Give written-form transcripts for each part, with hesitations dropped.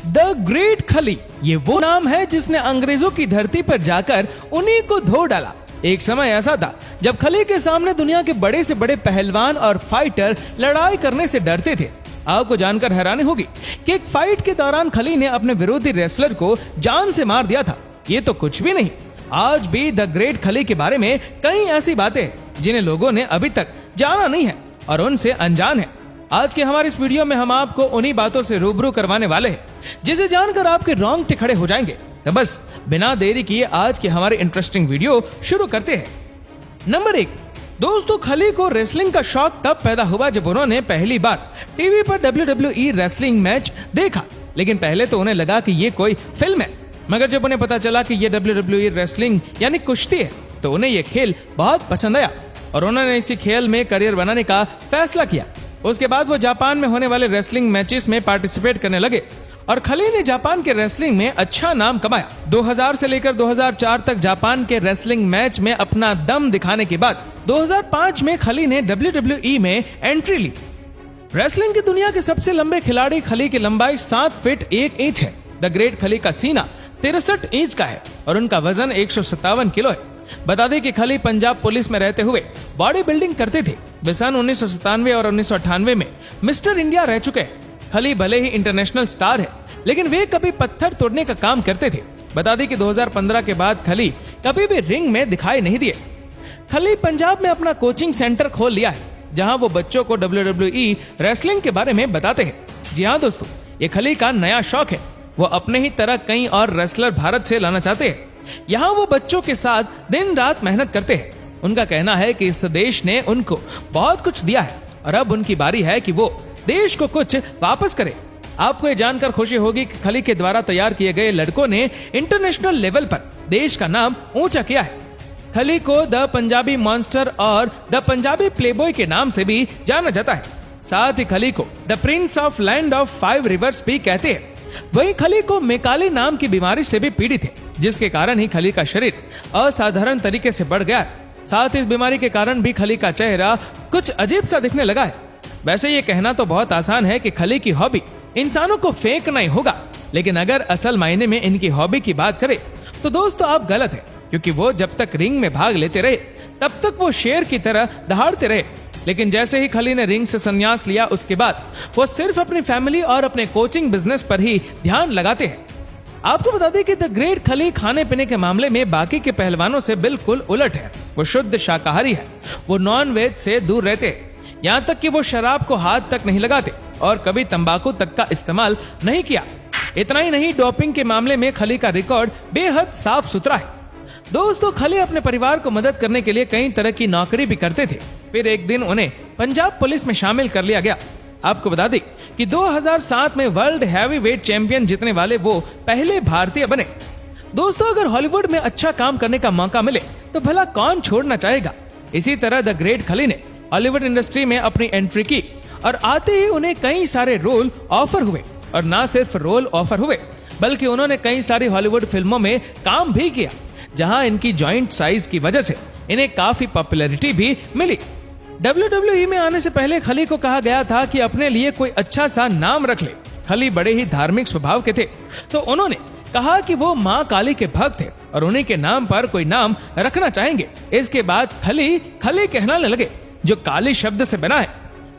The great खली, ये वो नाम है जिसने अंग्रेजों की धरती पर जाकर उन्हीं को धो डाला। एक समय ऐसा था जब खली के सामने दुनिया के बड़े से बड़े पहलवान और फाइटर लड़ाई करने से डरते थे। आपको जानकर हैरानी होगी कि एक फाइट के दौरान खली ने अपने विरोधी रेसलर को जान से मार दिया था। ये तो कुछ भी नहीं, आज भी द ग्रेट खली के बारे में कई ऐसी बातें हैं जिन्हें लोगों ने अभी तक जाना नहीं है और उनसे अनजान है। आज के हमारे इस वीडियो में हम आपको उन्हीं बातों से रूबरू करवाने वाले हैं जिसे जानकर आपके रोंगटे खड़े हो जाएंगे। तो बस बिना देरी किए आज के हमारे इंटरेस्टिंग वीडियो शुरू करते हैं। नंबर 1, दोस्तों खली को रेसलिंग का शौक तब पैदा हुआ जब उन्होंने पहली बार टीवी पर WWE रेसलिंग मैच देखा। लेकिन पहले तो उन्हें लगा कि ये कोई फिल्म है, मगर जब उन्हें पता चला कि ये WWE रेसलिंग यानी कुश्ती है तो उन्हें ये खेल बहुत पसंद आया और उन्होंने इसी खेल में करियर बनाने का फैसला किया। उसके बाद वो जापान में होने वाले रेसलिंग मैचेस में पार्टिसिपेट करने लगे और खली ने जापान के रेसलिंग में अच्छा नाम कमाया। 2000 से लेकर 2004 तक जापान के रेसलिंग मैच में अपना दम दिखाने के बाद 2005 में खली ने WWE में एंट्री ली। रेसलिंग की दुनिया के सबसे लंबे खिलाड़ी खली की लंबाई 7 फीट 1 इंच है। द ग्रेट खली का सीना 63 इंच का है और उनका वजन 157 किलो है। बता दें कि खली पंजाब पुलिस में रहते हुए बॉडी बिल्डिंग करते थे। वे सन 1997 और 1998 में मिस्टर इंडिया रह चुके हैं। खली भले ही इंटरनेशनल स्टार है, लेकिन वे कभी पत्थर तोड़ने का काम करते थे। बता दें कि 2015 के बाद खली कभी भी रिंग में दिखाई नहीं दिए। खली पंजाब में अपना कोचिंग सेंटर खोल लिया है, जहां वो बच्चों को WWE रेसलिंग के बारे में बताते हैं। जी हाँ दोस्तों, ये खली का नया शौक है। वो अपने ही तरह कई और रेसलर भारत से लाना चाहते हैं। यहाँ वो बच्चों के साथ दिन रात मेहनत करते हैं। उनका कहना है कि इस देश ने उनको बहुत कुछ दिया है और अब उनकी बारी है कि वो देश को कुछ वापस करे। आपको ये जानकर खुशी होगी कि खली के द्वारा तैयार किए गए लड़कों ने इंटरनेशनल लेवल पर देश का नाम ऊंचा किया है। खली को द पंजाबी मॉन्स्टर और द पंजाबी प्लेबॉय के नाम से भी जाना जाता है। साथ ही खली को the Prince of land of 5 reverse भी कहते हैं। वहीं खली को मेकाली नाम की बीमारी से भी पीड़ित है, जिसके कारण ही खली का शरीर असाधारण तरीके से बढ़ गया है। साथ ही इस बीमारी के कारण भी खली का चेहरा कुछ अजीब सा दिखने लगा है। वैसे ये कहना तो बहुत आसान है कि खली की हॉबी इंसानों को फेंकना ही होगा, लेकिन अगर असल मायने में इनकी हॉबी की बात करें तो दोस्तों आप गलत है, क्योंकि वो जब तक रिंग में भाग लेते रहे तब तक वो शेर की तरह दहाड़ते रहे। लेकिन जैसे ही खली ने रिंग से संन्यास लिया, उसके बाद वो सिर्फ अपनी फैमिली और अपने कोचिंग बिजनेस पर ही ध्यान लगाते हैं। आपको बता दें कि द ग्रेट खली खाने पीने के मामले में बाकी के पहलवानों से बिल्कुल उलट है। वो शुद्ध शाकाहारी है। वो नॉन वेज से दूर रहते हैं, यहाँ तक कि वो शराब को हाथ तक नहीं लगाते और कभी तंबाकू तक का इस्तेमाल नहीं किया। इतना ही नहीं, डोपिंग के मामले में खली का रिकॉर्ड बेहद साफ सुथरा है। दोस्तों खली अपने परिवार को मदद करने के लिए कई तरह की नौकरी भी करते थे। फिर एक दिन उन्हें पंजाब पुलिस में शामिल कर लिया गया। आपको बता दें कि 2007 में वर्ल्ड हैवीवेट चैंपियन जीतने वाले वो पहले भारतीय बने। दोस्तों अगर हॉलीवुड में अच्छा काम करने का मौका मिले तो भला कौन छोड़ना चाहेगा। इसी तरह द ग्रेट खली ने हॉलीवुड इंडस्ट्री में अपनी एंट्री की और आते ही उन्हें कई सारे रोल ऑफर हुए। और ना सिर्फ रोल ऑफर हुए, बल्कि उन्होंने कई सारी हॉलीवुड फिल्मों में काम भी किया, जहां इनकी जॉइंट साइज की वजह से इन्हें काफी पॉपुलैरिटी भी मिली। WWE में आने से पहले खली को कहा गया था कि अपने लिए कोई अच्छा सा नाम रख ले। खली बड़े ही धार्मिक स्वभाव के थे, तो उन्होंने कहा कि वो माँ काली के भक्त थे और उन्हीं के नाम पर कोई नाम रखना चाहेंगे। इसके बाद खली खली कहलाने लगे, जो काली शब्द से बना है।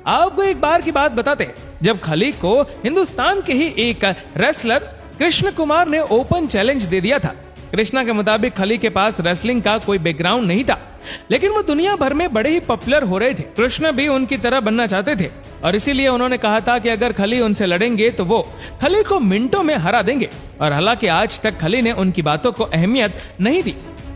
आपको एक बार की बात बताते हैं, जब खली को हिंदुस्तान के ही एक रेसलर कृष्ण कुमार ने ओपन चैलेंज दे दिया था। कृष्णा के मुताबिक खली के पास रेसलिंग का कोई बैकग्राउंड नहीं था, लेकिन वो दुनिया भर में बड़े ही पॉपुलर हो रहे थे। कृष्ण भी उनकी तरह बनना चाहते थे और इसीलिए उन्होंने कहा था कि अगर खली उनसे लड़ेंगे तो वो खली को मिनटों में हरा देंगे। और हालांकि आज तक खली ने उनकी बातों को अहमियत नहीं दी।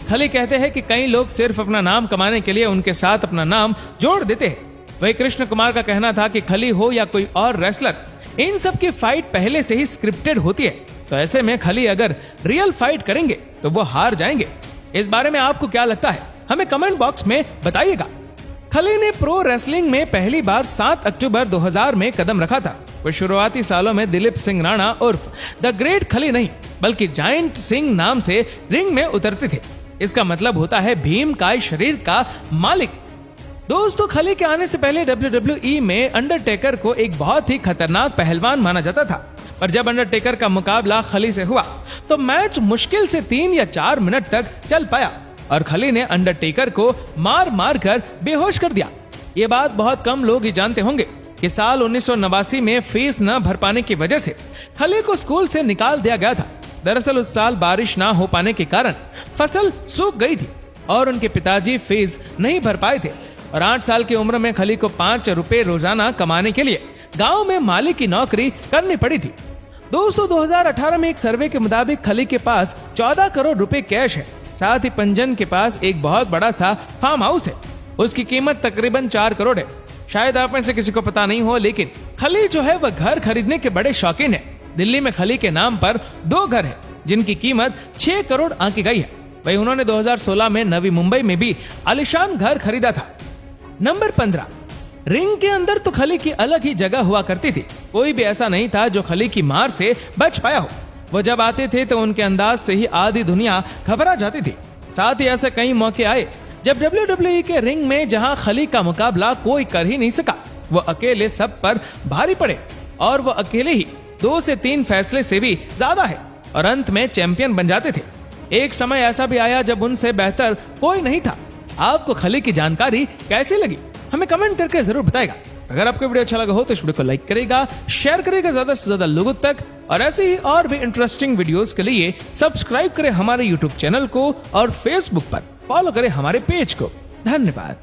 खली कहते हैं कि कई लोग सिर्फ अपना नाम कमाने के लिए उनके साथ अपना नाम जोड़ देते हैं। वही कृष्ण कुमार का कहना था कि खली हो या कोई और रेसलर, इन सब की फाइट पहले से ही स्क्रिप्टेड होती है, तो ऐसे में खली अगर रियल फाइट करेंगे तो वो हार जाएंगे। इस बारे में आपको क्या लगता है, हमें कमेंट बॉक्स में बताइएगा। खली ने प्रो रेसलिंग में पहली बार 7 अक्टूबर 2000 में कदम रखा था। वो शुरुआती सालों में दिलीप सिंह राणा उर्फ द ग्रेट खली नहीं, बल्कि जायंट सिंह नाम से रिंग में उतरते थे। इसका मतलब होता है भीम काय शरीर का मालिक। दोस्तों खली के आने से पहले WWE में अंडरटेकर को एक बहुत ही खतरनाक पहलवान माना जाता था। पर जब अंडरटेकर का मुकाबला खली से हुआ तो मैच मुश्किल से 3 या 4 मिनट तक चल पाया और खली ने अंडरटेकर को मार मार कर बेहोश कर दिया। ये बात बहुत कम लोग ही जानते होंगे कि साल 1989 में फीस न भर पाने की वजह से खली को स्कूल से निकाल दिया गया था। दरअसल उस साल बारिश ना हो पाने के कारण फसल सूख गई थी और उनके पिताजी फीस नहीं भर पाए थे और 8 साल की उम्र में खली को 5 रुपए रोजाना कमाने के लिए गांव में माली की नौकरी करनी पड़ी थी। दोस्तों 2018 में एक सर्वे के मुताबिक खली के पास 14 करोड़ रुपए कैश है। साथ ही पंजन के पास एक बहुत बड़ा सा फार्म हाउस है, उसकी कीमत तकरीबन 4 करोड़ है। शायद आप में से किसी को पता नहीं हो, लेकिन खली जो है वह घर खरीदने के बड़े शौकीन है। दिल्ली में खली के नाम पर 2 घर है जिनकी कीमत 6 करोड़ आंकी गई है। वही उन्होंने 2016 में नवी मुंबई में भी आलीशान घर खरीदा था। नंबर 15, रिंग के अंदर तो खली की अलग ही जगह हुआ करती थी। कोई भी ऐसा नहीं था जो खली की मार से बच पाया हो। वो जब आते थे तो उनके अंदाज से ही आधी दुनिया घबरा जाती थी। साथ ही ऐसे कई मौके आए जब WWE के रिंग में जहां खली का मुकाबला कोई कर ही नहीं सका, वो अकेले सब पर भारी पड़े और वो अकेले ही 2 से 3 फैसले से भी ज्यादा है और अंत में चैंपियन बन जाते थे। एक समय ऐसा भी आया जब उनसे बेहतर कोई नहीं था। आपको खली की जानकारी कैसी लगी हमें कमेंट करके जरूर बताएगा। अगर आपको वीडियो अच्छा लगा हो तो इस वीडियो को लाइक करेगा, शेयर करेगा ज्यादा से ज्यादा लोगों तक और ऐसे ही और भी इंटरेस्टिंग वीडियोस के लिए सब्सक्राइब करें हमारे यूट्यूब चैनल को और फेसबुक पर फॉलो करें हमारे पेज को। धन्यवाद।